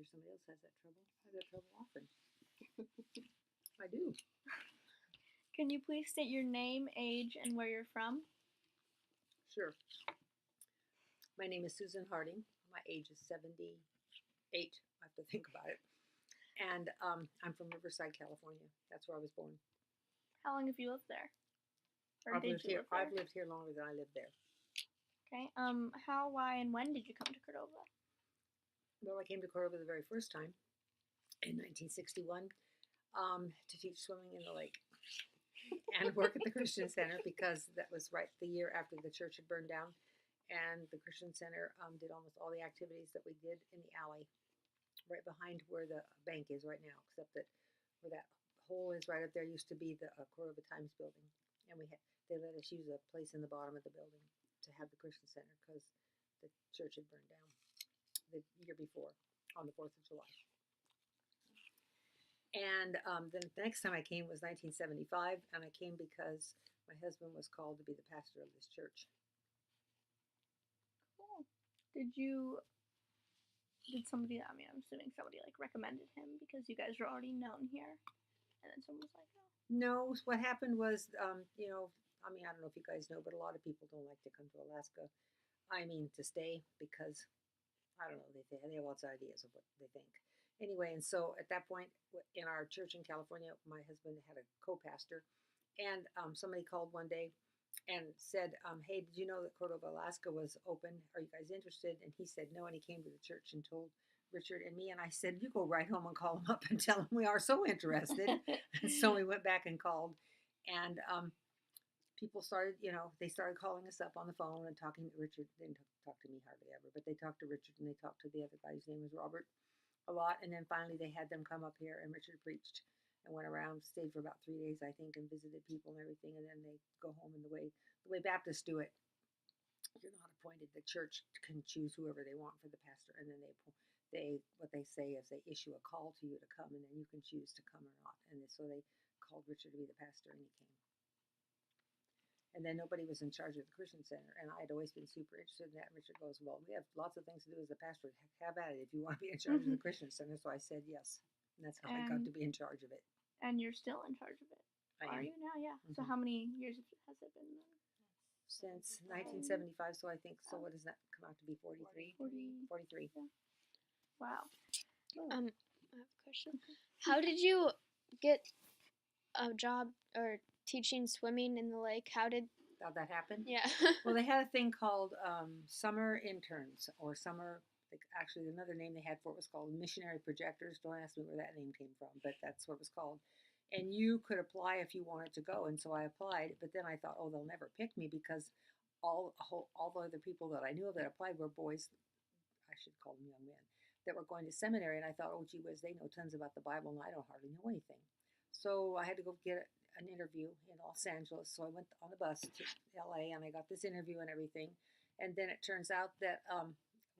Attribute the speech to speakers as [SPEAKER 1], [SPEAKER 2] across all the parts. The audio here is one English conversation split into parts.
[SPEAKER 1] wonder somebody else has that trouble. I have that trouble often. I do.
[SPEAKER 2] Can you please state your name, age, and where you're from?
[SPEAKER 1] Sure. My name is Susan Harding. My age is 78. I have to think about it. And I'm from Riverside, California. That's where I was born.
[SPEAKER 2] How long have you lived there? Or
[SPEAKER 1] I've
[SPEAKER 2] did
[SPEAKER 1] lived
[SPEAKER 2] you
[SPEAKER 1] here.
[SPEAKER 2] live there?
[SPEAKER 1] I've lived here longer than I lived there.
[SPEAKER 2] Okay. How, why, and when did you come to Cordova?
[SPEAKER 1] Well, I came to Cordova the very first time in 1961 to teach swimming in the lake and work at the Christian Center because that was right the year after the church had burned down. And the Christian Center did almost all the activities that we did in the alley, right behind where the bank is right now, except that where that hole is right up there used to be the Cordova Times building, and they let us use a place in the bottom of the building to have the Christian Center because the church had burned down the year before on the 4th of July. And then the next time I came was 1975, and I came because my husband was called to be the pastor of this church.
[SPEAKER 2] Cool. Did somebody, I mean, I'm assuming somebody like recommended him because you guys were already known here, and then someone was like, oh.
[SPEAKER 1] No, what happened was, I mean, I don't know if you guys know, but a lot of people don't like to come to Alaska. I mean, to stay because, I don't know, they have lots of ideas of what they think. Anyway, and so at that point in our church in California, my husband had a co-pastor, and somebody called one day and said, hey, did you know that Cordova, Alaska was open? Are you guys interested? And he said no, and he came to the church and told Richard and me, and I said, you go right home and call him up and tell him we are so interested. And so we went back and called, and people started, they started calling us up on the phone and talking to Richard. They didn't talk to me hardly ever, but they talked to Richard and they talked to the other guy whose name was Robert a lot. And then finally they had them come up here and Richard preached and went around, stayed for about 3 days, I think, and visited people and everything. And then they go home. And the way Baptists do it, you're not appointed. The church can choose whoever they want for the pastor. And then what they say is they issue a call to you to come, and then you can choose to come or not. And so they called Richard to be the pastor, and he came. And then nobody was in charge of the Christian Center, and I had always been super interested in that. And Richard goes, well, we have lots of things to do as a pastor. Have at it if you want to be in charge of the Christian Center. So I said yes, and that's how I got to be in charge of it.
[SPEAKER 2] And you're still in charge of it. Are you now? Yeah. So how many years has it been then?
[SPEAKER 1] Since 1975, so I think, so what does that come out to be, 43? 43.
[SPEAKER 2] Yeah. Wow.
[SPEAKER 3] I have a question. How did you get a job or teaching swimming in the lake? How'd
[SPEAKER 1] that happen?
[SPEAKER 3] Yeah.
[SPEAKER 1] Well, they had a thing called summer interns, or summer, actually another name they had for it was called missionary projectors. Don't ask me where that name came from, but that's what it was called. And you could apply if you wanted to go, and so I applied. But then I thought, oh, they'll never pick me because all the other people that I knew of that applied were boys. I should call them young men that were going to seminary. And I thought, oh, gee whiz, they know tons about the Bible, and I don't hardly know anything. So I had to go get an interview in Los Angeles. So I went on the bus to LA, and I got this interview and everything. And then it turns out that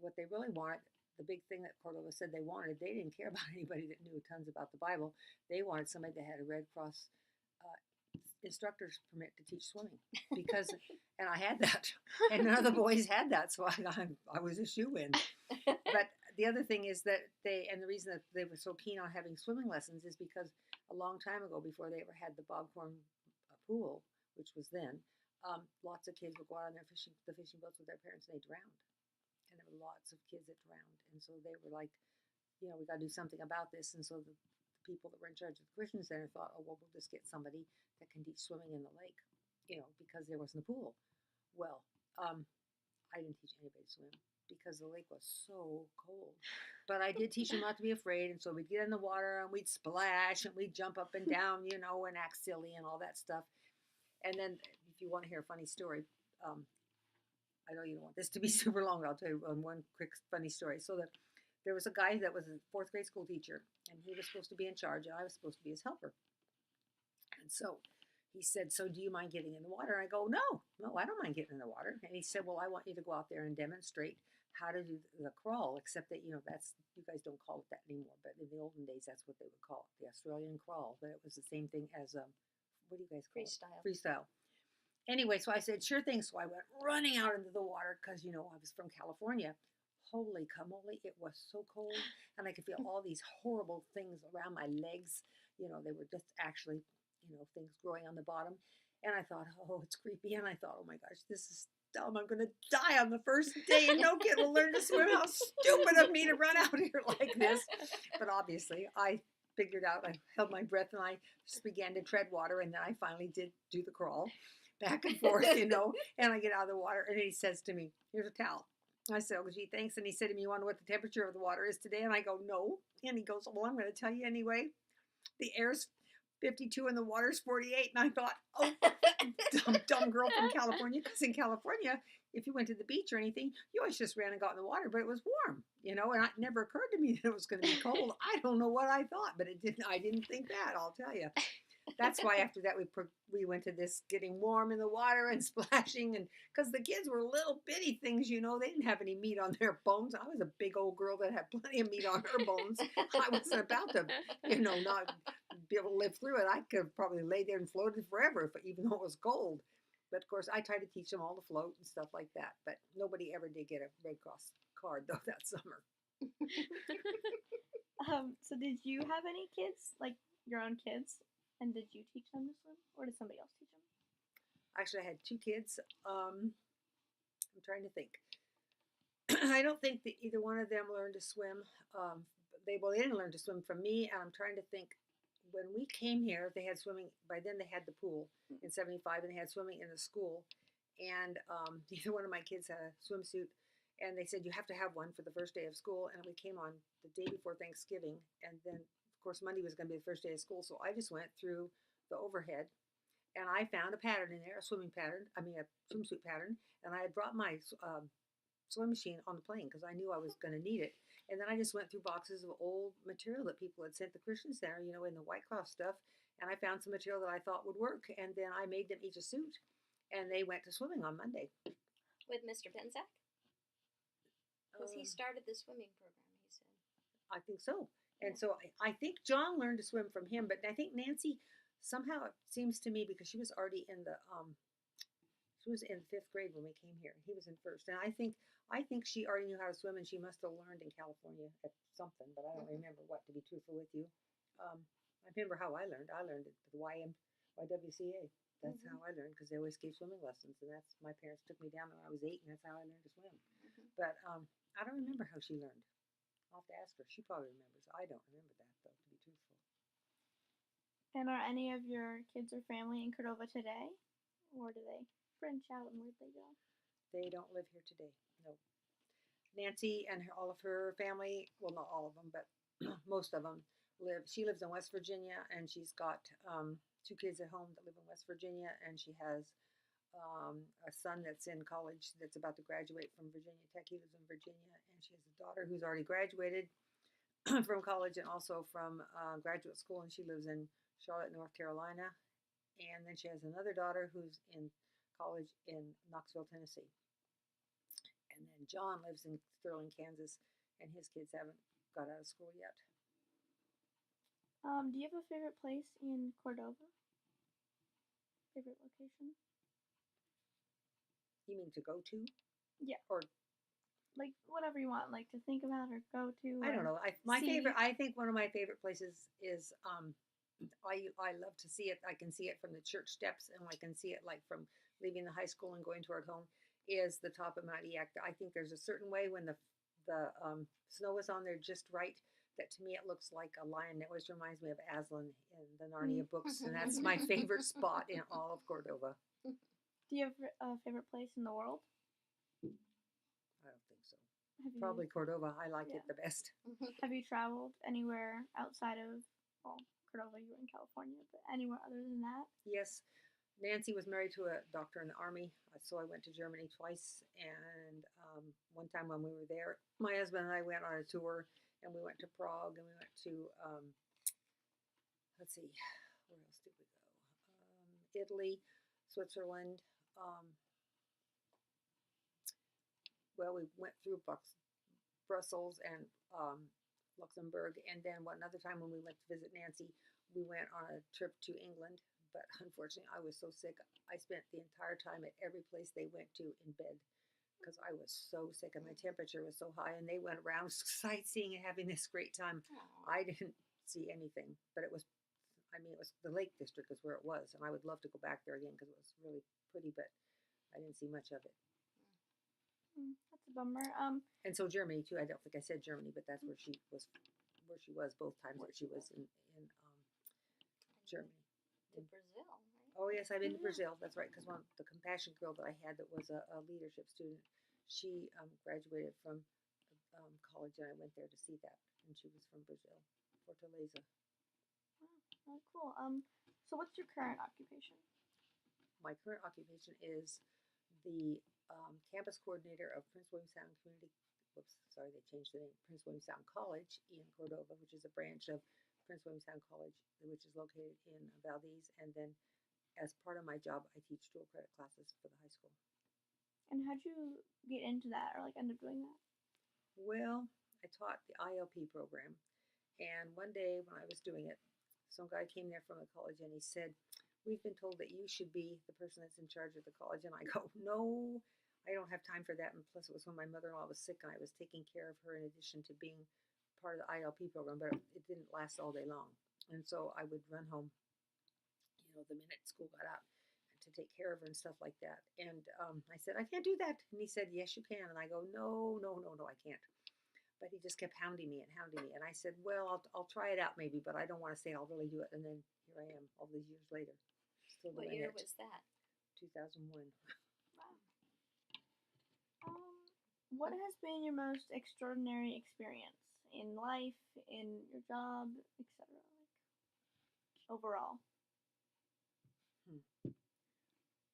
[SPEAKER 1] what they really wanted, the big thing that Cordova said they wanted, they didn't care about anybody that knew tons about the Bible. They wanted somebody that had a Red Cross instructor's permit to teach swimming, because, and I had that, and none of the boys had that, so I was a shoo-in. But the other thing is that the reason that they were so keen on having swimming lessons is because a long time ago, before they ever had the Boghorn pool, which was then, lots of kids would go out on the fishing boats with their parents, and they drowned. And there were lots of kids that drowned. And so they were like, we got to do something about this. And so the people that were in charge of the Christian Center thought, oh, well, we'll just get somebody that can teach swimming in the lake, because there wasn't a pool. Well, I didn't teach anybody to swim because the lake was so cold. But I did teach them not to be afraid. And so we'd get in the water and we'd splash and we'd jump up and down, and act silly and all that stuff. And then if you want to hear a funny story, I know you don't want this to be super long. I'll tell you one quick funny story. So there was a guy that was a 4th grade school teacher, and he was supposed to be in charge, and I was supposed to be his helper. And so he said, so do you mind getting in the water? And I go, no, I don't mind getting in the water. And he said, well, I want you to go out there and demonstrate how to do the crawl, except that, that's, you guys don't call it that anymore, but in the olden days, that's what they would call it, the Australian crawl. But it was the same thing as, what do you guys call
[SPEAKER 3] Freestyle.
[SPEAKER 1] it? Freestyle. Anyway, so I said, sure thing. So I went running out into the water because, I was from California. holy camole, it was so cold, and I could feel all these horrible things around my legs. They were just actually, things growing on the bottom. And I thought, oh, it's creepy. And I thought, oh my gosh, this is dumb. I'm going to die on the first day, and no kid will learn to swim. How stupid of me to run out here like this. But obviously, I figured out, I held my breath, and I just began to tread water. And then I finally did do the crawl back and forth, and I get out of the water. And he says to me, here's a towel. I said, oh, gee, thanks. And he said to me, you want to know what the temperature of the water is today? And I go, no. And he goes, well, I'm going to tell you anyway. The air's 52 and the water's 48. And I thought, oh, dumb girl from California. Because in California, if you went to the beach or anything, you always just ran and got in the water, but it was warm, and it never occurred to me that it was going to be cold. I don't know what I thought, but I didn't think that, I'll tell you. That's why after that we went to this getting warm in the water and splashing, and because the kids were little bitty things, they didn't have any meat on their bones. I was a big old girl that had plenty of meat on her bones. I wasn't about to, not be able to live through it. I could have probably laid there and floated forever, even though it was cold. But of course, I tried to teach them all to float and stuff like that. But nobody ever did get a Red Cross card though that summer.
[SPEAKER 2] So did you have any kids, like your own kids? And did you teach them to swim, or did somebody else teach them?
[SPEAKER 1] Actually, I had 2 kids. I'm trying to think. I don't think that either one of them learned to swim. They didn't learn to swim from me, and I'm trying to think. When we came here, they had swimming. By then, they had the pool in '75, and they had swimming in the school. And neither one of my kids had a swimsuit, and they said you have to have one for the first day of school. And we came on the day before Thanksgiving, and then of course, Monday was going to be the first day of school, so I just went through the overhead, and I found a pattern in there, a swimsuit pattern, and I had brought my swim machine on the plane because I knew I was going to need it. And then I just went through boxes of old material that people had sent the Christian Center, in the White Cross stuff, and I found some material that I thought would work, and then I made them each a suit, and they went to swimming on Monday.
[SPEAKER 4] With Mr. Pensac? Because he started the swimming program, he said.
[SPEAKER 1] I think so. And so I think John learned to swim from him, but I think Nancy, somehow it seems to me, because she was already in she was in 5th grade when we came here. He was in 1st. And I think she already knew how to swim, and she must have learned in California at something, but I don't remember what, to be truthful with you. I remember how I learned. I learned at the YWCA. That's how I learned, because they always gave swimming lessons, and my parents took me down when I was 8, and that's how I learned to swim. But I don't remember how she learned. I'll have to ask her. She probably remembers. I don't remember that, though, to be truthful.
[SPEAKER 2] And are any of your kids or family in Cordova today? Or do they branch out, and where'd they go?
[SPEAKER 1] They don't live here today. No. Nancy and all of her family, well, not all of them, but most of them she lives in West Virginia, and she's got 2 kids at home that live in West Virginia, and she has a son that's in college that's about to graduate from Virginia Tech. He lives in Virginia, and she has a daughter who's already graduated from college and also from graduate school, and she lives in Charlotte, North Carolina. And then she has another daughter who's in college in Knoxville, Tennessee. And then John lives in Sterling, Kansas, and his kids haven't got out of school yet.
[SPEAKER 2] Do you have a favorite place in Cordova? Favorite location?
[SPEAKER 1] You mean to go to?
[SPEAKER 2] Yeah.
[SPEAKER 1] Or
[SPEAKER 2] like whatever you want, like to think about or go to.
[SPEAKER 1] I don't know. I think one of my favorite places is I love to see it. I can see it from the church steps, and I can see it like from leaving the high school and going toward home. Is the top of Mount Eac. I think there's a certain way when the snow is on there just right, that to me it looks like a lion. It always reminds me of Aslan in the Narnia books, and that's my favorite spot in all of Cordova.
[SPEAKER 2] Do you have a favorite place in the world?
[SPEAKER 1] I don't think so. Probably Cordova. I like it the best.
[SPEAKER 2] Have you traveled anywhere outside of, Cordova? You were in California, but anywhere other than that?
[SPEAKER 1] Yes. Nancy was married to a doctor in the Army, so I went to Germany twice. And one time when we were there, my husband and I went on a tour, and we went to Prague, and we went to, let's see, where else did we go? Italy, Switzerland. Well, we went through Brussels and Luxembourg, and then another time when we went to visit Nancy, we went on a trip to England. But unfortunately, I was so sick. I spent the entire time at every place they went to in bed. because I was so sick and my temperature was so high, and they went around sightseeing and having this great time.
[SPEAKER 4] Aw.
[SPEAKER 1] I didn't see anything, but it was, I mean, it was the Lake District is where it was, and I would love to go back there again because it was really pretty, but I didn't see much of it.
[SPEAKER 2] That's a bummer.
[SPEAKER 1] And so Germany too. I don't think I said Germany, but that's where she was both times
[SPEAKER 2] Where
[SPEAKER 1] that she
[SPEAKER 2] she
[SPEAKER 1] was in Germany.
[SPEAKER 4] To Brazil, right?
[SPEAKER 1] Oh yes, I've been to
[SPEAKER 2] Yeah.
[SPEAKER 1] Brazil. That's right, because one the compassion girl that I had that was a leadership student, she graduated from college, and I went there to see that, and she was from Brazil, Fortaleza.
[SPEAKER 2] Oh, cool. So what's your current occupation?
[SPEAKER 1] My current occupation is the campus coordinator of Prince William Sound Community. Whoops, sorry, they changed the name. Prince William Sound College in Cordova, which is a branch of Prince William Sound College, which is located in Valdez. And then, as part of my job, I teach dual credit classes for the high school.
[SPEAKER 2] And how'd you get into that or like end up doing that?
[SPEAKER 1] Well, I taught the ILP program, and one day when I was doing it, some guy came there from the college and he said, "We've been told that you should be the person that's in charge of the college." And I go, "No, I don't have time for that." And plus, it was when my mother-in-law was sick and I was taking care of her in addition to being part of the ILP program, but it didn't last all day long. And so I would run home, the minute school got out, to take care of her and stuff like that. And I said, "I can't do that." And he said, "Yes, you can." And I go, "No, no, no, no, I can't." But he just kept hounding me and hounding me. And I said, "Well, I'll try it out maybe, but I don't want to say I'll really do it." And then here I am all these years later, still
[SPEAKER 4] What
[SPEAKER 1] doing
[SPEAKER 4] year
[SPEAKER 1] it.
[SPEAKER 4] was that?
[SPEAKER 1] 2001.
[SPEAKER 2] Wow. What has been your most extraordinary experience in life, in your job, etc.? Like overall.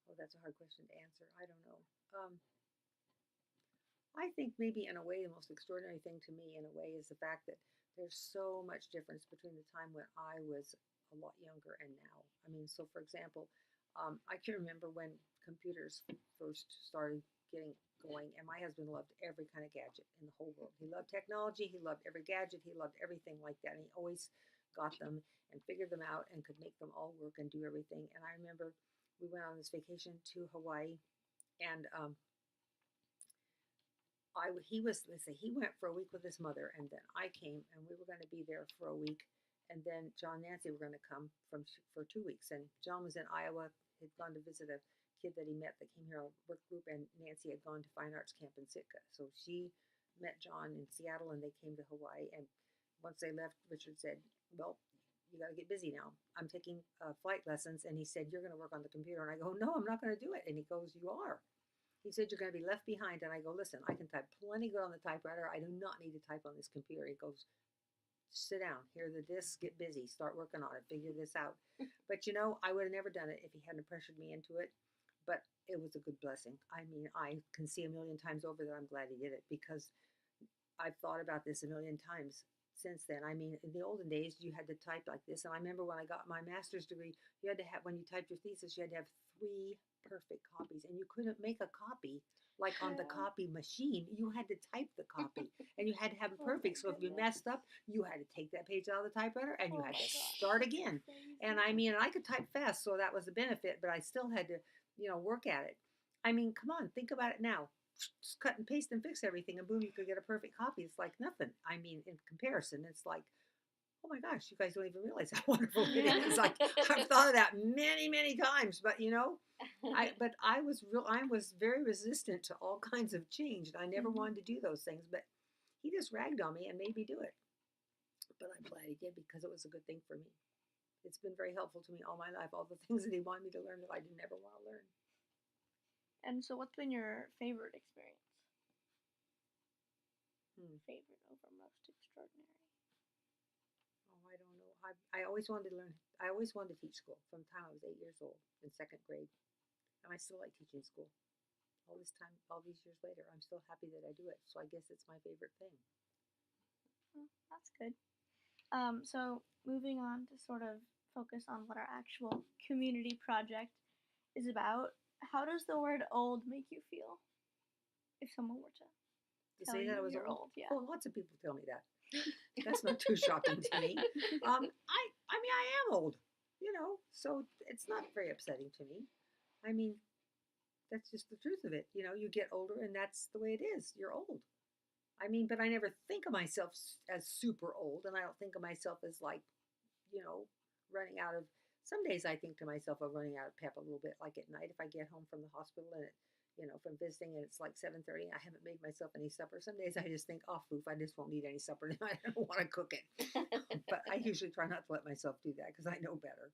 [SPEAKER 1] Oh, that's a hard question to answer. I don't know. I think maybe in a way the most extraordinary thing to me in a way is the fact that there's so much difference between the time when I was a lot younger and now. I mean, so for example, I can remember when computers first started getting going, and my husband loved every kind of gadget in the whole world. He loved technology, he loved every gadget, he loved everything like that, and he always got them and figured them out and could make them all work and do everything. And I remember we went on this vacation to Hawaii, and he went for a week with his mother, and then I came, and we were going to be there for a week, and then John and Nancy were going to come for 2 weeks, and John was in Iowa, had gone to visit a kid that he met that came here on a work group, and Nancy had gone to Fine Arts Camp in Sitka, so she met John in Seattle, and they came to Hawaii, and once they left, Richard said, "Well, you got to get busy now. I'm taking flight lessons," and he said, "You're going to work on the computer," and I go, "No, I'm not going to do it," and he goes, "You are." He said, "You're going to be left behind." And I go, "Listen, I can type plenty good on the typewriter. I do not need to type on this computer." He goes, "Sit down. Here are the discs. Get busy. Start working on it. Figure this out." But I would have never done it if he hadn't pressured me into it. But it was a good blessing. I mean, I can see a million times over that I'm glad he did it, because I've thought about this a million times since then. I mean, in the olden days, you had to type like this. And I remember when I got my master's degree, you had to have, when you typed your thesis, you had to have 3 perfect copies. And you couldn't make a copy like on the copy machine. You had to type the copy, and you had to have it
[SPEAKER 2] Oh my
[SPEAKER 1] perfect. So if you
[SPEAKER 2] goodness.
[SPEAKER 1] messed up, you had to take that page out of the typewriter and you
[SPEAKER 2] Oh
[SPEAKER 1] had
[SPEAKER 2] my
[SPEAKER 1] to
[SPEAKER 2] gosh,
[SPEAKER 1] start
[SPEAKER 2] that's
[SPEAKER 1] again.
[SPEAKER 2] crazy.
[SPEAKER 1] And I mean, I could type fast, so that was the benefit, but I still had to, work at it. I mean, come on, think about it now. Just cut and paste and fix everything, and boom, you could get a perfect copy. It's like nothing. I mean, in comparison, it's like, oh my gosh, you guys don't even realize how wonderful it is. Like, I've thought of that many, many times, but I was very resistant to all kinds of change, and I never wanted to do those things. But he just ragged on me and made me do it. But I'm glad he did, because it was a good thing for me. It's been very helpful to me all my life. All the things that he wanted me to learn that I didn't ever want to learn.
[SPEAKER 2] And so, what's been your favorite experience? Favorite over most extraordinary.
[SPEAKER 1] Oh, I don't know. I always wanted to learn. I always wanted to teach school from the time I was 8 years old in second grade, and I still like teaching school. All this time, all these years later, I'm still happy that I do it. So I guess it's my favorite thing.
[SPEAKER 2] Well, that's good. So moving on to sort of focus on what our actual community project is about. How does the word "old" make you feel? If someone were to
[SPEAKER 1] To
[SPEAKER 2] tell
[SPEAKER 1] say
[SPEAKER 2] you
[SPEAKER 1] that I was
[SPEAKER 2] you're
[SPEAKER 1] old?
[SPEAKER 2] old, yeah.
[SPEAKER 1] Oh, lots of people tell me that. That's not too shocking to me. I mean, I am old, so it's not very upsetting to me. I mean, That's just the truth of it. You know, you get older, and that's the way it is. You're old. I mean, but I never think of myself as super old, and I don't think of myself as like, you know, running out of. Some days I think to myself I'm running out of pep a little bit, like at night if I get home from the hospital and from visiting and it's like 7:30, I haven't made myself any supper. Some days I just think, oh, poof, I just won't need any supper tonight. I don't want to cook it. But I usually try not to let myself do that because I know better.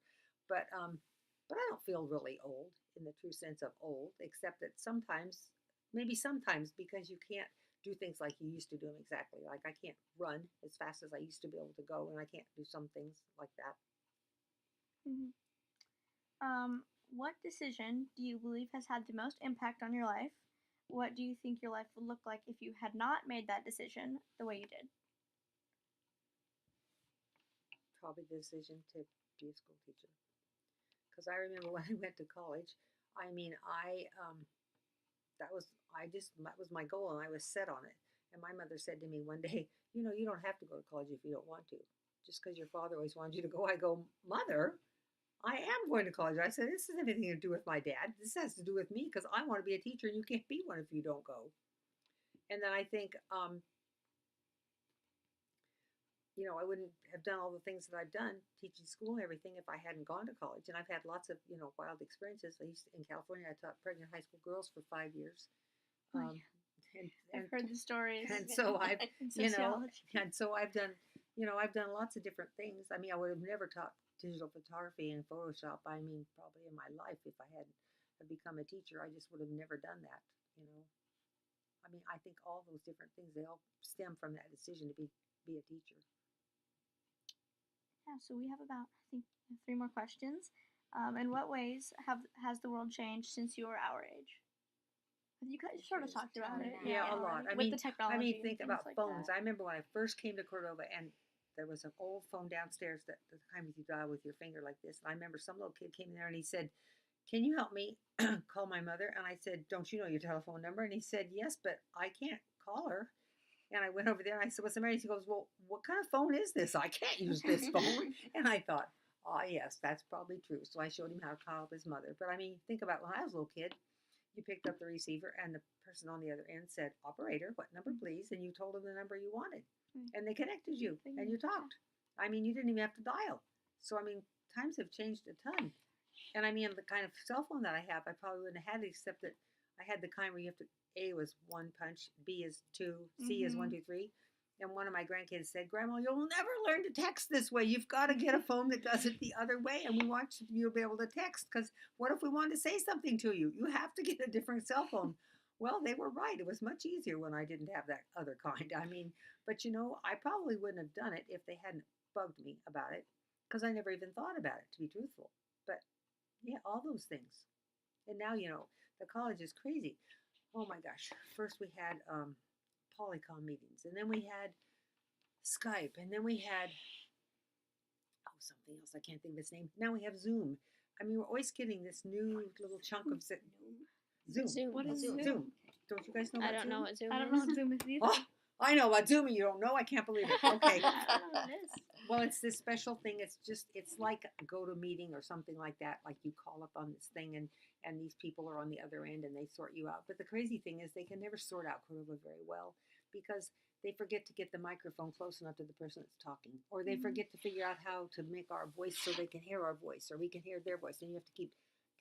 [SPEAKER 1] But I don't feel really old in the true sense of old, except that maybe sometimes because you can't do things like you used to do them exactly. Like I can't run as fast as I used to be able to go, and I can't do some things like that.
[SPEAKER 2] Mhm. What decision do you believe has had the most impact on your life? What do you think your life would look like if you had not made that decision the way you did?
[SPEAKER 1] Probably the decision to be a school teacher. Because I remember when I went to college, I mean, that was my goal, and I was set on it. And my mother said to me one day, you don't have to go to college if you don't want to. Just because your father always wanted you to go, I go, Mother, I am going to college. I said, this has anything to do with my dad. This has to do with me because I want to be a teacher, and you can't be one if you don't go. And then I think, I wouldn't have done all the things that I've done, teaching school and everything, if I hadn't gone to college. And I've had lots of, wild experiences. In California, I taught pregnant high school girls for 5 years.
[SPEAKER 2] Oh, yeah. I've heard the stories.
[SPEAKER 1] And so I've,
[SPEAKER 2] in
[SPEAKER 1] you know,
[SPEAKER 2] sociology.
[SPEAKER 1] and so I've done, I've done lots of different things. I mean, I would have never taught digital photography and Photoshop. I mean, probably in my life, if I hadn't have become a teacher, I just would have never done that. I mean, I think all those different things, they all stem from that decision to be a teacher.
[SPEAKER 2] Yeah, so we have about, I think, 3 more questions. In what ways has the world changed since you were our age? You guys sort of talked about it.
[SPEAKER 1] Yeah, a lot.
[SPEAKER 2] With the technology.
[SPEAKER 1] Think
[SPEAKER 2] and
[SPEAKER 1] about
[SPEAKER 2] things like
[SPEAKER 1] phones.
[SPEAKER 2] that.
[SPEAKER 1] I remember when I first came to Cordova, and there was an old phone downstairs that the kind you dial with your finger like this. And I remember some little kid came in there and he said, "Can you help me call my mother?" And I said, "Don't you know your telephone number?" And he said, "Yes, but I can't call her." And I went over there and I said, "What's the matter?" He goes, "Well, what kind of phone is this? I can't use this phone." And I thought, "Oh, yes, that's probably true." So I showed him how to call up his mother. But I mean, think about when I was a little kid, you picked up the receiver and the person on the other end said, "Operator, what number, please?" And you told them the number you wanted. And they connected you and you talked. I mean, you didn't even have to dial. So, I mean, times have changed a ton. And I mean, the kind of cell phone that I have, I probably wouldn't have had it, except that I had the kind where you have to, A was one punch, B is two, C is 1, 2, 3. And one of my grandkids said, "Grandma, you'll never learn to text this way. You've got to get a phone that does it the other way. And we want you to be able to text, because what if we want to say something to you? You have to get a different cell phone." Well, they were right. It was much easier when I didn't have that other kind. I mean, but I probably wouldn't have done it if they hadn't bugged me about it, because I never even thought about it, to be truthful. But yeah, all those things. And now, the college is crazy. Oh my gosh. First we had Polycom meetings, and then we had Skype, and then we had, something else. I can't think of its name. Now we have Zoom. I mean, we're always getting this new little chunk of Zoom.
[SPEAKER 2] What is Zoom?
[SPEAKER 1] Don't you guys know
[SPEAKER 3] I
[SPEAKER 1] about
[SPEAKER 3] don't
[SPEAKER 1] Zoom?
[SPEAKER 3] know what Zoom
[SPEAKER 2] I
[SPEAKER 3] is.
[SPEAKER 2] don't know what Zoom is either.
[SPEAKER 1] Oh, I know about Zoom, and you don't know? I can't believe it. Okay.
[SPEAKER 2] I don't know what it is.
[SPEAKER 1] Well, it's this special thing. It's like a GoToMeeting or something like that. Like you call up on this thing, and these people are on the other end and they sort you out. But the crazy thing is they can never sort out Cordova very well, because they forget to get the microphone close enough to the person that's talking, or they forget to figure out how to make our voice so they can hear our voice, or we can hear their voice. And you have to keep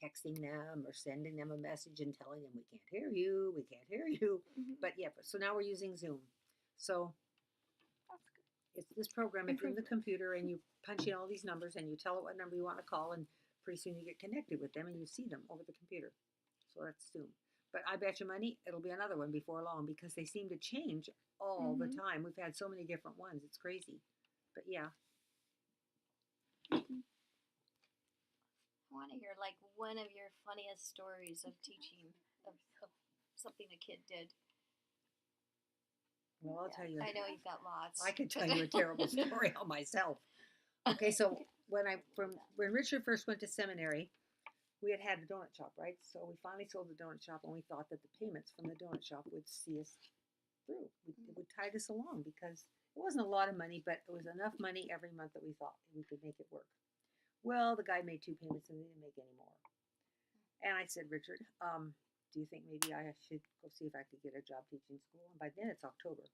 [SPEAKER 1] texting them or sending them a message and telling them, "We can't hear you, we can't hear you." But yeah, so now we're using Zoom. So
[SPEAKER 2] That's good.
[SPEAKER 1] it's this program. It's in the computer, and you punch in all these numbers, and you tell it what number you want to call, and pretty soon you get connected with them, and you see them over the computer. So that's Zoom. But I bet you money it'll be another one before long, because they seem to change all the time. We've had so many different ones. It's crazy. But yeah.
[SPEAKER 4] I want to hear like one of your funniest stories of teaching, of something a kid did.
[SPEAKER 1] Well, I'll tell you.
[SPEAKER 4] I know you've got lots.
[SPEAKER 1] I could tell you a terrible story on myself. Okay, so when Richard first went to seminary, we had a donut shop, right? So we finally sold the donut shop, and we thought that the payments from the donut shop would see us through. It would tide us along, because it wasn't a lot of money, but it was enough money every month that we thought we could make it work. Well, the guy made 2 payments and he didn't make any more. And I said, "Richard, do you think maybe I should go see if I could get a job teaching school? And by then it's October.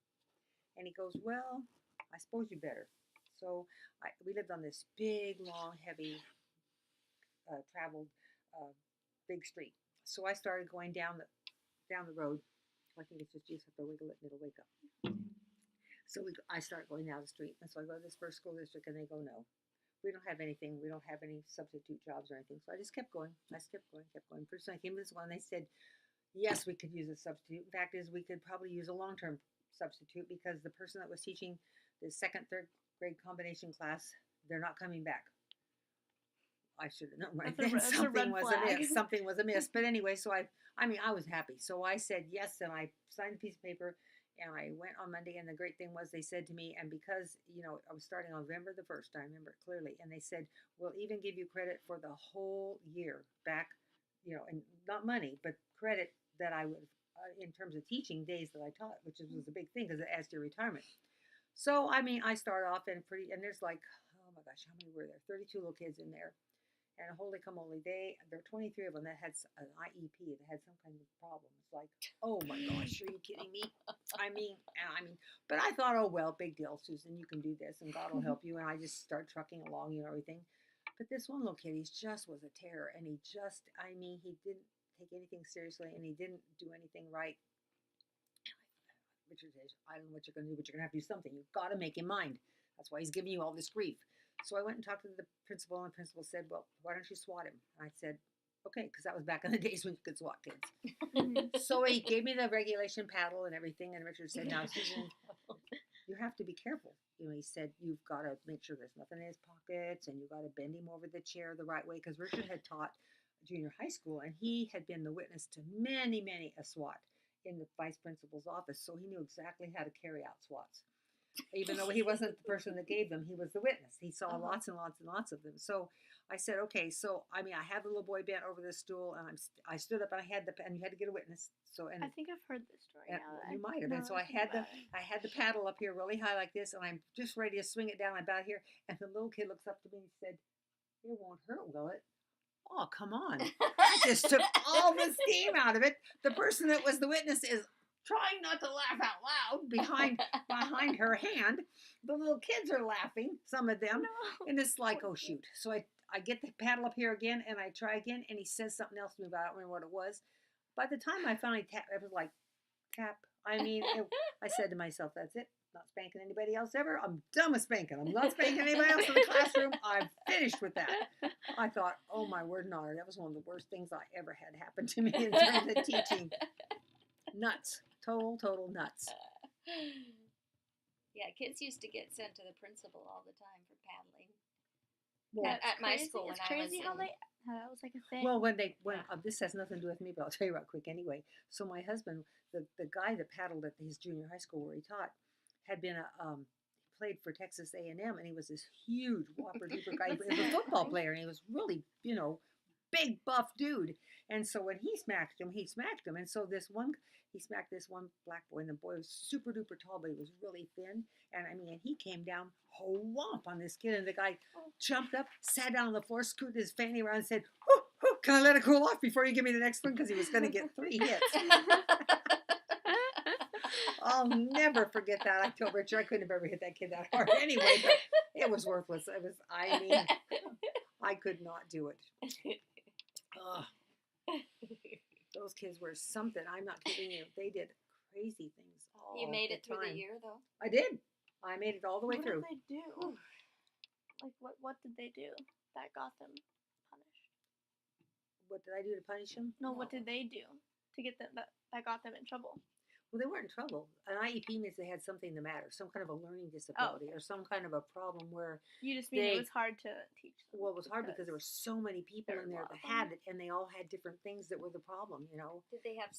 [SPEAKER 1] And he goes, well, I suppose you better. So we lived on this big, long, heavy, traveled, uh, big street. So I started going down the road. I think it's just you have to wiggle it and it'll wake up. So I start going down the street, and so I go to this first school district, and they go, no, we don't have anything. We don't have any substitute jobs or anything. So I just kept going. Kept going. Pretty soon I came to this one, and they said, yes, we could use a substitute. In fact, we could probably use a long-term substitute because the person that was teaching the second, third grade combination class, they're not coming back. I should have known right then something was amiss. Something was amiss. But anyway, so I was happy. So I said yes, and I signed a piece of paper, and I went on Monday. And the great thing was they said to me, and because, I was starting on November the 1st, I remember it clearly, and they said, we'll even give you credit for the whole year back, and not money, but credit that I would, in terms of teaching days that I taught, which was a big thing because it adds to your retirement. So, I start off and there's like, oh my gosh, how many were there? 32 little kids in there. And holy camole, there are 23 of them that had an IEP, that had some kind of problem. It's like, oh my gosh, are you kidding me? But I thought, oh well, big deal, Susan, you can do this, and God will help you. And I just start trucking along, everything. But this one little kid, he just was a terror, and he didn't take anything seriously, and he didn't do anything right. Richard says, I don't know what you're going to do, but you're going to have to do something. You've got to make him mind. That's why he's giving you all this grief. So I went and talked to the principal, and the principal said, well, why don't you swat him? And I said, okay, because that was back in the days when you could swat kids. So he gave me the regulation paddle and everything, and Richard said, now, Susan, you have to be careful. He said, you've got to make sure there's nothing in his pockets, and you've got to bend him over the chair the right way, because Richard had taught junior high school, and he had been the witness to many, many a swat in the vice principal's office, so he knew exactly how to carry out swats. Even though he wasn't the person that gave them, he was the witness. He saw lots and lots and lots of them. So I said, okay, so I had the little boy bent over the stool, and I stood up, and and you had to get a witness. So and
[SPEAKER 2] I think I've heard this story.
[SPEAKER 1] You might have. And so I had the paddle up here really high like this, and I'm just ready to swing it down about here. And the little kid looks up to me and said, "It won't hurt, will it?" Oh, come on! I just took all the steam out of it. The person that was the witness is trying not to laugh out loud behind her hand. The little kids are laughing, some of them, and it's like, oh shoot. So I get the paddle up here again, and I try again, and he says something else to me, but I don't remember what it was. By the time I finally tapped, it was like, tap. I said to myself, that's it. Not spanking anybody else ever. I'm done with spanking. I'm not spanking anybody else in the classroom. I'm finished with that. I thought, oh my word and honor, that was one of the worst things I ever had happen to me in terms of teaching. Nuts. Total nuts.
[SPEAKER 4] Yeah, kids used to get sent to the principal all the time for paddling.
[SPEAKER 1] Well,
[SPEAKER 4] at my school, when
[SPEAKER 2] it's
[SPEAKER 4] I was
[SPEAKER 2] crazy how that was like a thing.
[SPEAKER 1] Well, this has nothing to do with me, but I'll tell you right quick anyway. So my husband, the guy that paddled at his junior high school where he taught, had been played for Texas A&M, and he was this huge whopper duper guy. He was a football player, and he was really, big buff dude. And so when he smacked him. And so he smacked this one black boy, and the boy was super duper tall, but he was really thin. And he came down whomp on this kid, and the guy jumped up, sat down on the floor, scooted his fanny around, and said, can I let it cool off before you give me the next one? Because he was going to get 3 hits. I'll never forget that. I told Richard I couldn't have ever hit that kid that hard anyway, but it was worthless. I could not do it. Ugh. Those kids were something. I'm not kidding you. They did crazy things all the time.
[SPEAKER 4] You made it through the year, though?
[SPEAKER 1] I did. I made it all the way through.
[SPEAKER 2] What did they do? Like, what did they do that got them punished?
[SPEAKER 1] What did I do to punish them?
[SPEAKER 2] No, what did they do to get them that got them in trouble?
[SPEAKER 1] Well, they weren't in trouble. An IEP means they had something the matter, some kind of a learning disability or some kind of a problem where
[SPEAKER 2] you just mean it was hard to teach them.
[SPEAKER 1] Well, it was hard because there were so many people in there that had it, and they all had different things that were the problem,
[SPEAKER 4] Did they have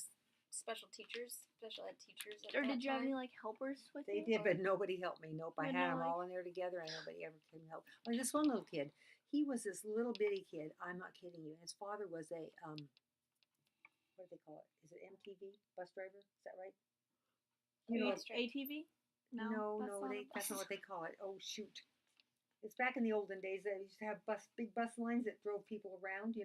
[SPEAKER 4] special ed teachers?
[SPEAKER 2] Or did you have any helpers with
[SPEAKER 1] you? They did, but nobody helped me. Nope, I had them all in there together, and nobody ever came help. Like this one little kid, he was this little bitty kid. I'm not kidding you. His father was a what do they call it? Is it MTV bus driver? Is that right?
[SPEAKER 2] ATV? No,
[SPEAKER 1] that's not what they call it. Oh shoot! It's back in the olden days. They used to have big bus lines that drove people around.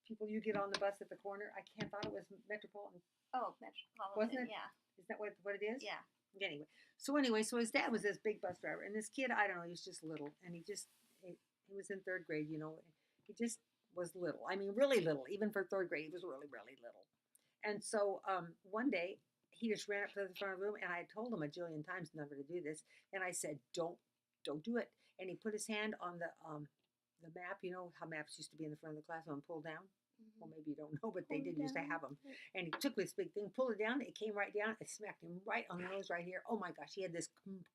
[SPEAKER 1] people you get on the bus at the corner. I can't thought it was Metropolitan.
[SPEAKER 4] Oh, Metropolitan.
[SPEAKER 1] Wasn't it?
[SPEAKER 4] Yeah.
[SPEAKER 1] Is that what it is?
[SPEAKER 4] Yeah.
[SPEAKER 1] Anyway, so his dad was this big bus driver, and this kid, I don't know, he was just little, and he was in third grade, you know, he just was little. I mean, really little, even for third grade, he was really, really little. And so one day, he just ran up to the front of the room, and I had told him a jillion times never to do this, and I said, don't do it. And he put his hand on the map. You know how maps used to be in the front of the classroom and pull down? Well, maybe you don't know, but they did used to have them. And he took this big thing, pulled it down, it came right down, it smacked him right on the nose right here. Oh my gosh, he had this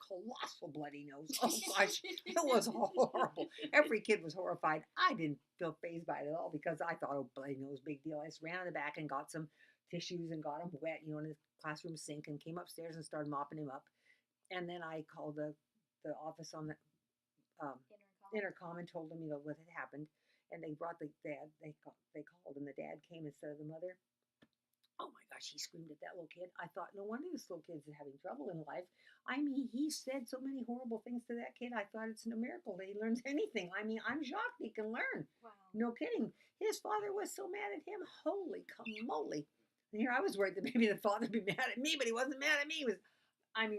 [SPEAKER 1] colossal bloody nose. Oh gosh, it was horrible. Every kid was horrified. I didn't feel fazed by it at all because I thought, oh, bloody nose, big deal. I just ran in the back and got some tissues and got him wet, you know, in the classroom sink and came upstairs and started mopping him up. And then I called the office on the intercom and told them, you know, what had happened. And they brought the dad. They called, and the dad came instead of the mother. Oh my gosh, he screamed at that little kid. I thought, no wonder this little kid's having trouble in life. I mean, he said so many horrible things to that kid. I thought it's a miracle that he learns anything. I mean, I'm shocked he can learn.
[SPEAKER 4] Wow.
[SPEAKER 1] No kidding. His father was so mad at him. Holy moly. And here I was worried that maybe the father would be mad at me, but he wasn't mad at me. I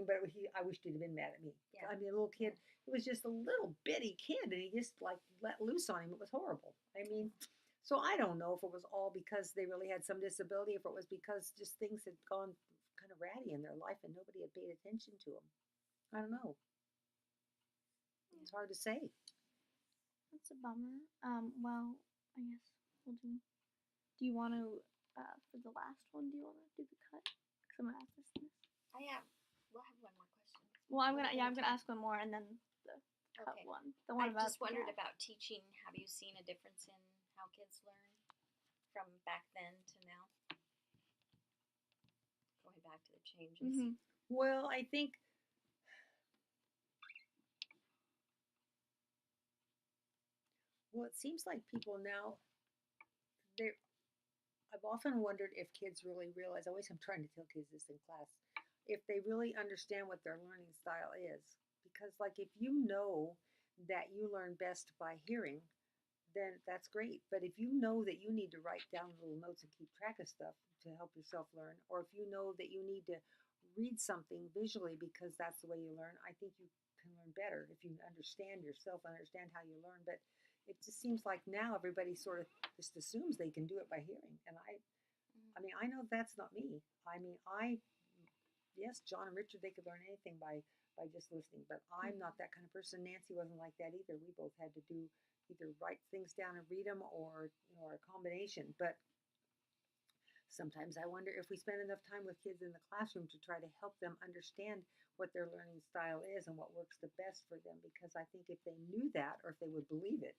[SPEAKER 1] wished he'd have been mad at me.
[SPEAKER 4] Yeah.
[SPEAKER 1] I mean, a little kid. It was just a little bitty kid, and he just like let loose on him. It was horrible. I mean, so I don't know if it was all because they really had some disability, if it was because just things had gone kind of ratty in their life and nobody had paid attention to them. I don't know. It's hard to say.
[SPEAKER 2] That's a bummer. Well, I guess we'll do. Do you want to, for the last one, do you want to do the cut? Because I'm gonna ask this.
[SPEAKER 4] I have. We'll have one more question.
[SPEAKER 2] Well, I'm gonna ask one more and then the cut
[SPEAKER 4] Okay.
[SPEAKER 2] one. The one
[SPEAKER 4] I
[SPEAKER 2] about
[SPEAKER 4] just wondered
[SPEAKER 2] yeah.
[SPEAKER 4] about teaching. Have you seen a difference in how kids learn from back then to now? Going back to the changes.
[SPEAKER 2] Mm-hmm.
[SPEAKER 1] Well, I think it seems like people now, I've often wondered if kids really realize, I always am trying to tell kids this in class, if they really understand what their learning style is. Because like if you know that you learn best by hearing, then that's great. But if you know that you need to write down little notes and keep track of stuff to help yourself learn, or if you know that you need to read something visually because that's the way you learn, I think you can learn better if you understand yourself, understand how you learn. But it just seems like now everybody sort of just assumes they can do it by hearing. And I mean, I know that's not me. I mean, yes, John and Richard, they could learn anything by just listening, but I'm not that kind of person. Nancy wasn't like that either. We both had to do either write things down and read them or a combination. But sometimes I wonder if we spend enough time with kids in the classroom to try to help them understand what their learning style is and what works the best for them. Because I think if they knew that, or if they would believe it,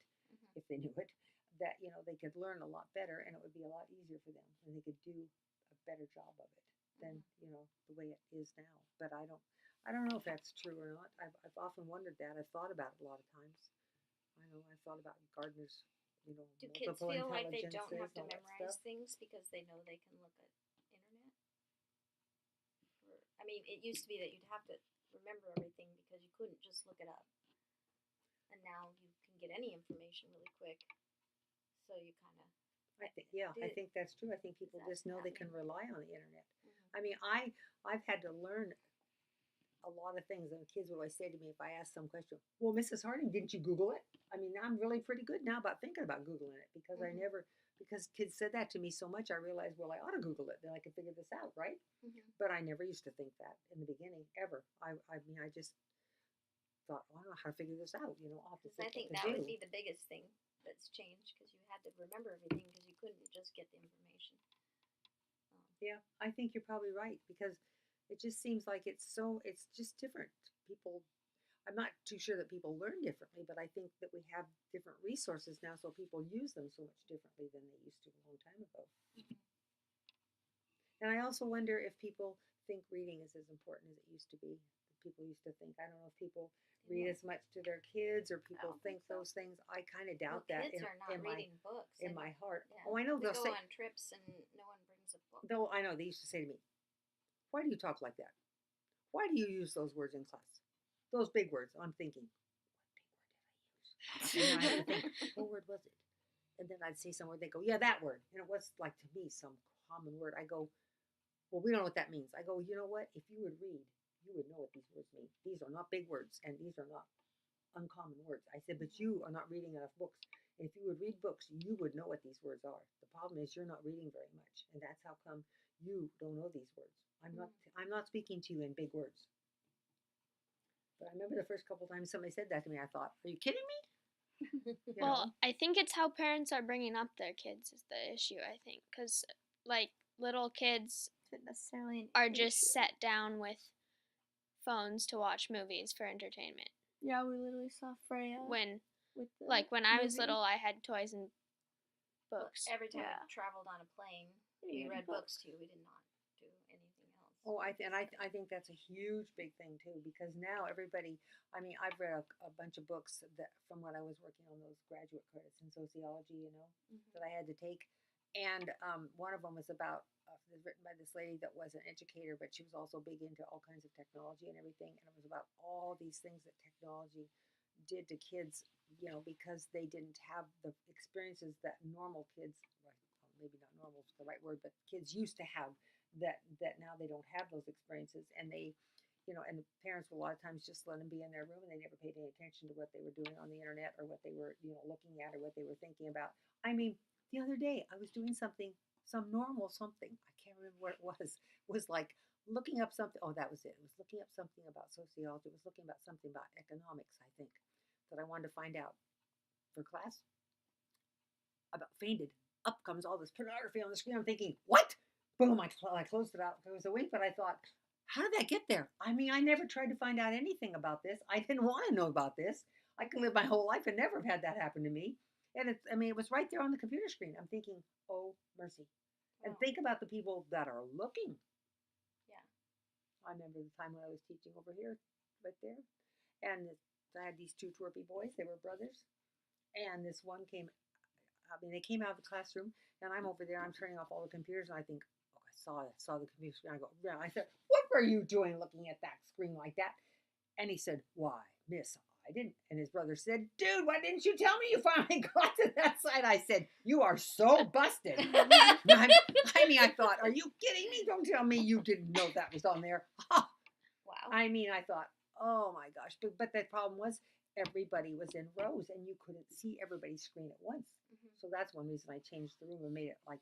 [SPEAKER 1] if they knew it, that they could learn a lot better and it would be a lot easier for them and they could do a better job of it than the way it is now. But I don't know if that's true or not. I've often wondered that. I've thought about it a lot of times. I know I've thought about Gardner's,
[SPEAKER 4] Do kids feel like they don't have to
[SPEAKER 1] and all that
[SPEAKER 4] memorize
[SPEAKER 1] stuff.
[SPEAKER 4] things because they know they can look at internet? I mean, it used to be that you'd have to remember everything because you couldn't just look it up. And now you can get any information really quick. So you kind of.
[SPEAKER 1] I think that's true. I think people
[SPEAKER 4] That's
[SPEAKER 1] just know they can
[SPEAKER 4] happening.
[SPEAKER 1] rely on the internet. I mean, I've had to learn a lot of things, and kids would always say to me if I asked some question, well, Mrs. Harding, didn't you Google it? I mean, I'm really pretty good now about thinking about Googling it because because kids said that to me so much, I realized, well, I ought to Google it, then I can figure this out, right? But I never used to think that in the beginning, ever. I mean, I just thought, I don't know how to figure this out, I'll have to
[SPEAKER 4] Because I think that would be the biggest thing that's changed because you had to remember everything because you couldn't just get the information.
[SPEAKER 1] Yeah, I think you're probably right because it just seems like it's just different. I'm not too sure that people learn differently, but I think that we have different resources now, so people use them so much differently than they used to a long time ago. And I also wonder if people think reading is as important as it used to be. People used to think, I don't know if people read as much to their kids or people think
[SPEAKER 4] so.
[SPEAKER 1] those things. I kind of doubt that
[SPEAKER 4] Kids are not reading books.
[SPEAKER 1] in my heart.
[SPEAKER 4] Yeah.
[SPEAKER 1] Oh, I know
[SPEAKER 4] We
[SPEAKER 1] they'll
[SPEAKER 4] go
[SPEAKER 1] say,
[SPEAKER 4] on trips and no one brings a book.
[SPEAKER 1] though I know they used to say to me, why do you talk like that? Why do you use those words in class? Those big words. I'm thinking, what big word did I use? And I have to think, what word was it? And then I'd say some word, they go, yeah, that word. And it was like to me some common word. I go, well, we don't know what that means. I go, you know what? If you would read, you would know what these words mean. These are not big words, and these are not uncommon words. I said, but you are not reading enough books. And if you would read books, you would know what these words are. The problem is you're not reading very much, and that's how come you don't know these words. I'm not speaking to you in big words. But I remember the first couple times somebody said that to me, I thought, are you kidding me? You
[SPEAKER 3] Well,
[SPEAKER 1] know?
[SPEAKER 3] I think it's how parents are bringing up their kids is the issue, I think. Because, like, little kids
[SPEAKER 2] Isn't necessarily an
[SPEAKER 3] are just
[SPEAKER 2] issue.
[SPEAKER 3] set down with phones to watch movies for entertainment.
[SPEAKER 2] Yeah, we literally saw Freya
[SPEAKER 3] When,
[SPEAKER 2] with the
[SPEAKER 3] like, when I was
[SPEAKER 2] movie.
[SPEAKER 3] little, I had toys and
[SPEAKER 4] Well,
[SPEAKER 3] books.
[SPEAKER 4] every time
[SPEAKER 2] Yeah.
[SPEAKER 4] we traveled on a plane,
[SPEAKER 2] We
[SPEAKER 4] we
[SPEAKER 2] read
[SPEAKER 4] read books too. We did not do anything else.
[SPEAKER 1] Oh, I think that's a huge big thing too, because now everybody. I mean, I've read a bunch of books that from when I was working on those graduate credits in sociology, that I had to take, and one of them was about was written by this lady that was an educator, but she was also big into all kinds of technology and everything, and it was about all these things that technology did to kids, because they didn't have the experiences that normal kids, well, maybe not normal is the right word, but kids used to have that now they don't have those experiences, and and the parents will a lot of times just let them be in their room, and they never paid any attention to what they were doing on the internet or what they were looking at or what they were thinking about. I mean, the other day I was doing some normal something, I can't remember what it was like looking up something. Oh, that was it. It was looking up something about sociology. It was looking about something about economics, I think, that I wanted to find out for class. About fainted. Up comes all this pornography on the screen. I'm thinking, what? Boom! I closed it out. I was awake, but I thought, how did that get there? I mean, I never tried to find out anything about this. I didn't want to know about this. I could live my whole life and never have had that happen to me. And it was right there on the computer screen. I'm thinking, oh mercy. And think about the people that are looking.
[SPEAKER 4] Yeah.
[SPEAKER 1] I remember the time when I was teaching over here, right there, and I had these two twerpy boys. They were brothers, and this one came. I mean, they came out of the classroom, and I'm over there. I'm turning off all the computers, and I think, oh, I saw the computer screen. I go, yeah. I said, what were you doing looking at that screen like that? And he said, why, miss, I didn't. And his brother said, dude, why didn't you tell me you finally got to that side? I said, you are so busted. I thought, are you kidding me? Don't tell me you didn't know that was on there.
[SPEAKER 4] Wow.
[SPEAKER 1] I thought, oh my gosh. But the problem was everybody was in rows, and you couldn't see everybody's screen at once. So that's one reason I changed the room and made it like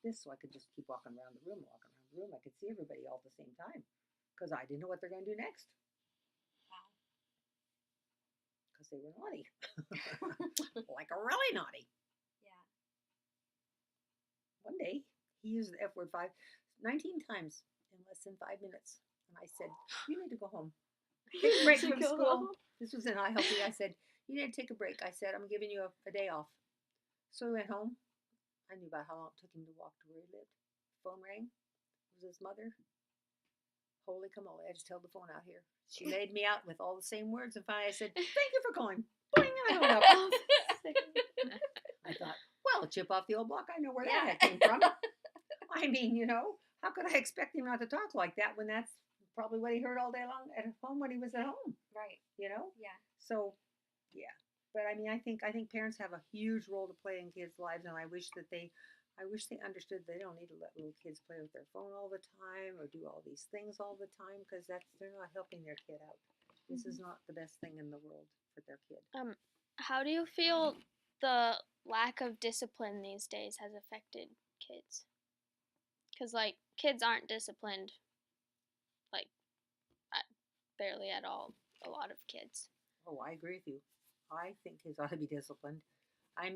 [SPEAKER 1] this, so I could just keep walking around the room. I could see everybody all at the same time, because I didn't know what they're going to do next.
[SPEAKER 4] Wow.
[SPEAKER 1] Because they were naughty. Like really naughty.
[SPEAKER 4] Yeah.
[SPEAKER 1] One day, he used the F word 19 times in less than 5 minutes. And I said, you need to go home. Take a break from school. This was in IHealthy. I said, you need to take a break. I said, I'm giving you a day off. So he went home. I knew about how long it took him to walk to where he lived. Phone rang. It was his mother. Holy camole. I just held the phone out here. She laid me out with all the same words, and finally I said, thank you for calling. Boing, and I hung up. I thought, well, chip off the old block. I know where that came from. I mean, how could I expect him not to talk like that when that's probably what he heard all day long at home when he was at home?
[SPEAKER 4] Right.
[SPEAKER 1] Yeah. So, yeah. But I mean, I think parents have a huge role to play in kids' lives, and I wish they understood they don't need to let little kids play with their phone all the time or do all these things all the time, because they're not helping their kid out. This is not the best thing in the world for their kid.
[SPEAKER 3] How do you feel the lack of discipline these days has affected kids? Because, like, kids aren't disciplined, like, barely at all, a lot of kids.
[SPEAKER 1] Oh, I agree with you. I think kids ought to be disciplined. I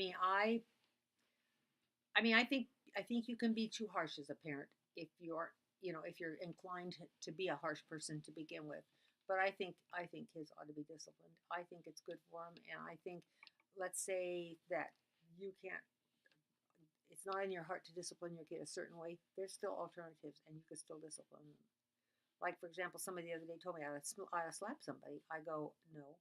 [SPEAKER 1] think you can be too harsh as a parent if you're inclined to be a harsh person to begin with. But I think kids ought to be disciplined. I think it's good for them, and I think, let's say that you can't. It's not in your heart to discipline your kid a certain way. There's still alternatives, and you can still discipline them. Like, for example, somebody the other day told me I ought to slap somebody. I go, no.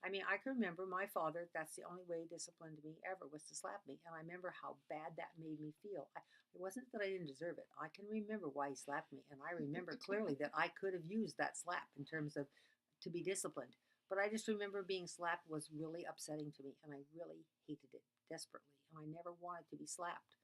[SPEAKER 1] I can remember my father, that's the only way he disciplined me ever, was to slap me. And I remember how bad that made me feel. It wasn't that I didn't deserve it. I can remember why he slapped me. And I remember clearly that I could have used that slap in terms of to be disciplined. But I just remember being slapped was really upsetting to me, and I really hated it. desperately, and I never wanted to be slapped.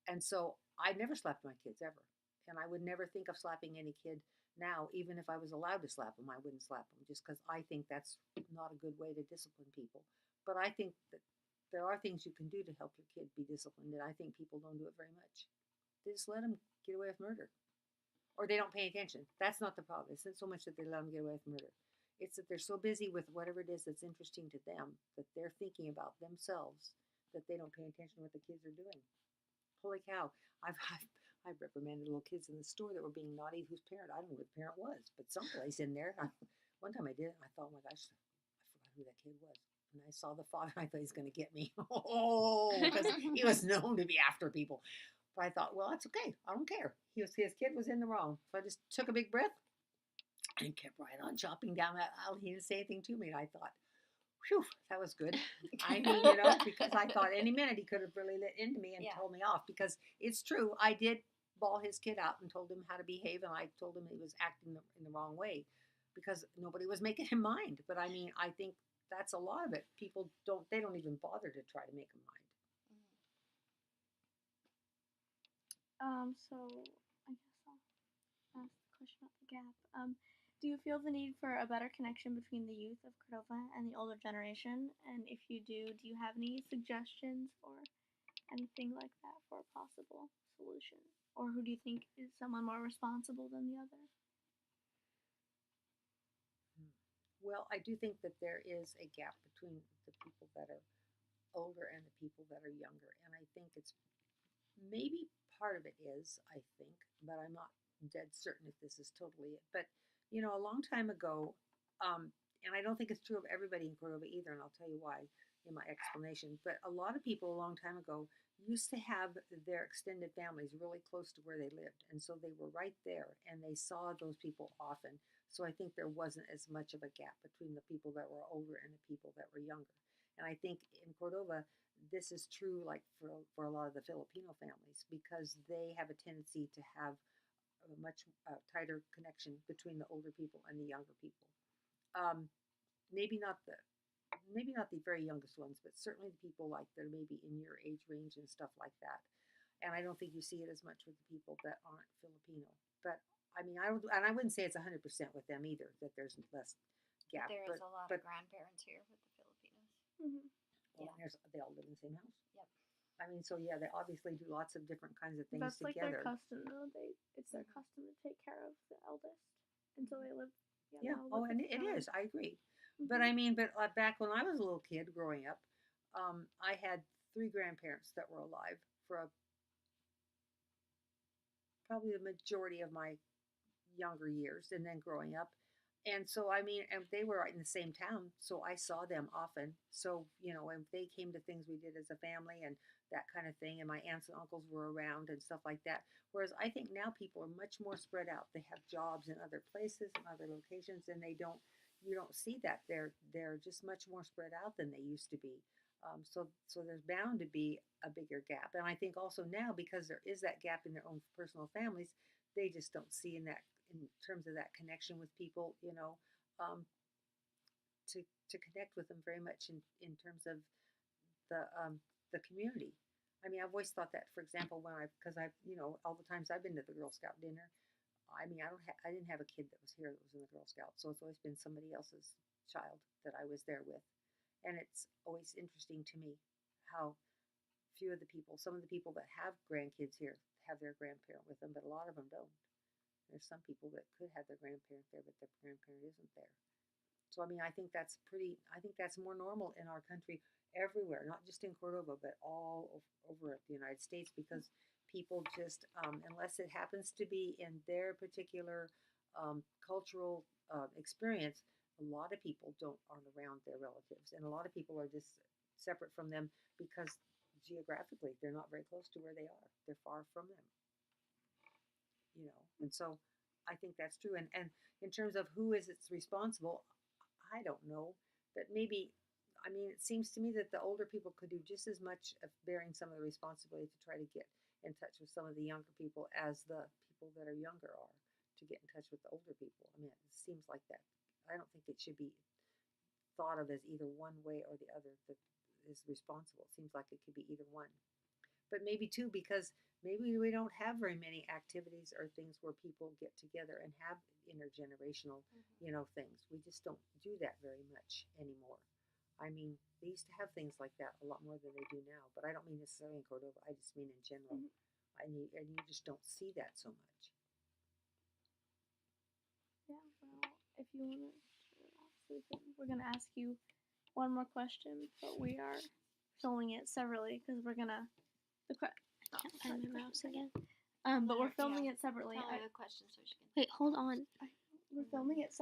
[SPEAKER 1] And so I never slapped my kids ever. And I would never think of slapping any kid now, even if I was allowed to slap them, I wouldn't slap them just because I think that's not a good way to discipline people. But I think that there are things you can do to help your kid be disciplined, and I think people don't do it very much. They just let them get away with murder, or they don't pay attention. That's not the problem. It's not so much that they let them get away with murder. It's that they're so busy with whatever it is that's interesting to them that they're thinking about themselves that they don't pay attention to what the kids are doing. Holy cow! I've reprimanded little kids in the store that were being naughty. Whose parent? I don't know who the parent was, but someplace in there. One time I did it, and I thought, oh my gosh, I forgot who that kid was. And I saw the father. I thought he's going to get me. Oh, because he was known to be after people. But I thought, well, that's okay. I don't care. His kid was in the wrong. So I just took a big breath and kept right on chopping down that aisle. He didn't say anything to me. And I thought, whew, that was good. I mean, because I thought any minute he could have really lit into me and told me off. Because it's true, I did ball his kid out and told him how to behave, and I told him he was acting in the wrong way because nobody was making him mind. But I mean, I think that's a lot of it. People don't even bother to try to make him mind.
[SPEAKER 2] So I guess I'll ask the question about the gap. Do you feel the need for a better connection between the youth of Cordova and the older generation? And if you do you have any suggestions or anything like that for a possible solution? Or who do you think is someone more responsible than the other?
[SPEAKER 1] Well, I do think that there is a gap between the people that are older and the people that are younger. And I think it's maybe part of it is, I think, but I'm not dead certain if this is totally it. But, a long time ago, and I don't think it's true of everybody in Cordova either, and I'll tell you why in my explanation, but a lot of people a long time ago used to have their extended families really close to where they lived. And so they were right there and they saw those people often. So I think there wasn't as much of a gap between the people that were older and the people that were younger. And I think in Cordova, this is true like for a lot of the Filipino families because they have a tendency to have a much tighter connection between the older people and the younger people. Um, maybe not the very youngest ones, but certainly the people like that are maybe in your age range and stuff like that. And I don't think you see it as much with the people that aren't Filipino. But I mean, I wouldn't say it's 100% with them either. That there's less gap.
[SPEAKER 4] There is a lot of grandparents here with the Filipinos.
[SPEAKER 2] Mm-hmm.
[SPEAKER 1] Well,
[SPEAKER 4] Yeah.
[SPEAKER 1] they all live in the same house.
[SPEAKER 4] Yep.
[SPEAKER 1] I mean, so yeah, they obviously do lots of different kinds of things
[SPEAKER 2] That's like
[SPEAKER 1] together.
[SPEAKER 2] their custom, though. It's their custom to take care of the eldest until they live.
[SPEAKER 1] Yeah. Oh, and it is. I agree.
[SPEAKER 2] Mm-hmm.
[SPEAKER 1] But I mean, back when I was a little kid growing up, I had 3 grandparents that were alive for probably the majority of my younger years and then growing up. And so, I mean, and they were right in the same town, so I saw them often. So, and they came to things we did as a family and that kind of thing. And my aunts and uncles were around and stuff like that. Whereas I think now people are much more spread out. They have jobs in other places and other locations, and you don't see that. They're just much more spread out than they used to be. So there's bound to be a bigger gap. And I think also now because there is that gap in their own personal families, they just don't see in terms of that connection with people, to connect with them very much in terms of the community. I mean, I've always thought that, for example, because all the times I've been to the Girl Scout dinner, I mean, I didn't have a kid that was here that was in the Girl Scouts, so it's always been somebody else's child that I was there with. And it's always interesting to me how some of the people that have grandkids here have their grandparent with them, but a lot of them don't. There's some people that could have their grandparent there, but their grandparent isn't there. So, I mean, I think that's more normal in our country everywhere, not just in Cordova, but all over the United States, because people just, unless it happens to be in their particular cultural experience, a lot of people aren't around their relatives, and a lot of people are just separate from them because geographically they're not very close to where they are. They're far from them. And so I think that's true. And in terms of who is it's responsible, I don't know, but maybe, I mean, it seems to me that the older people could do just as much of bearing some of the responsibility to try to get in touch with some of the younger people as the people that are younger are to get in touch with the older people. I mean, it seems like that. I don't think it should be thought of as either one way or the other. That is responsible. It seems like it could be either one. But maybe two, because maybe we don't have very many activities or things where people get together and have intergenerational, things. We just don't do that very much anymore. I mean, they used to have things like that a lot more than they do now. But I don't mean necessarily in Cordova. I just mean in general. And you just don't see that so much.
[SPEAKER 2] Yeah, well, if you want to, we're going to ask you one more question, but we are filming it separately because we're going to.
[SPEAKER 3] I can't find my mouse again.
[SPEAKER 2] But we're filming it separately.
[SPEAKER 4] Tell her the question so she can.
[SPEAKER 3] Wait, hold on.
[SPEAKER 2] We're filming it separately.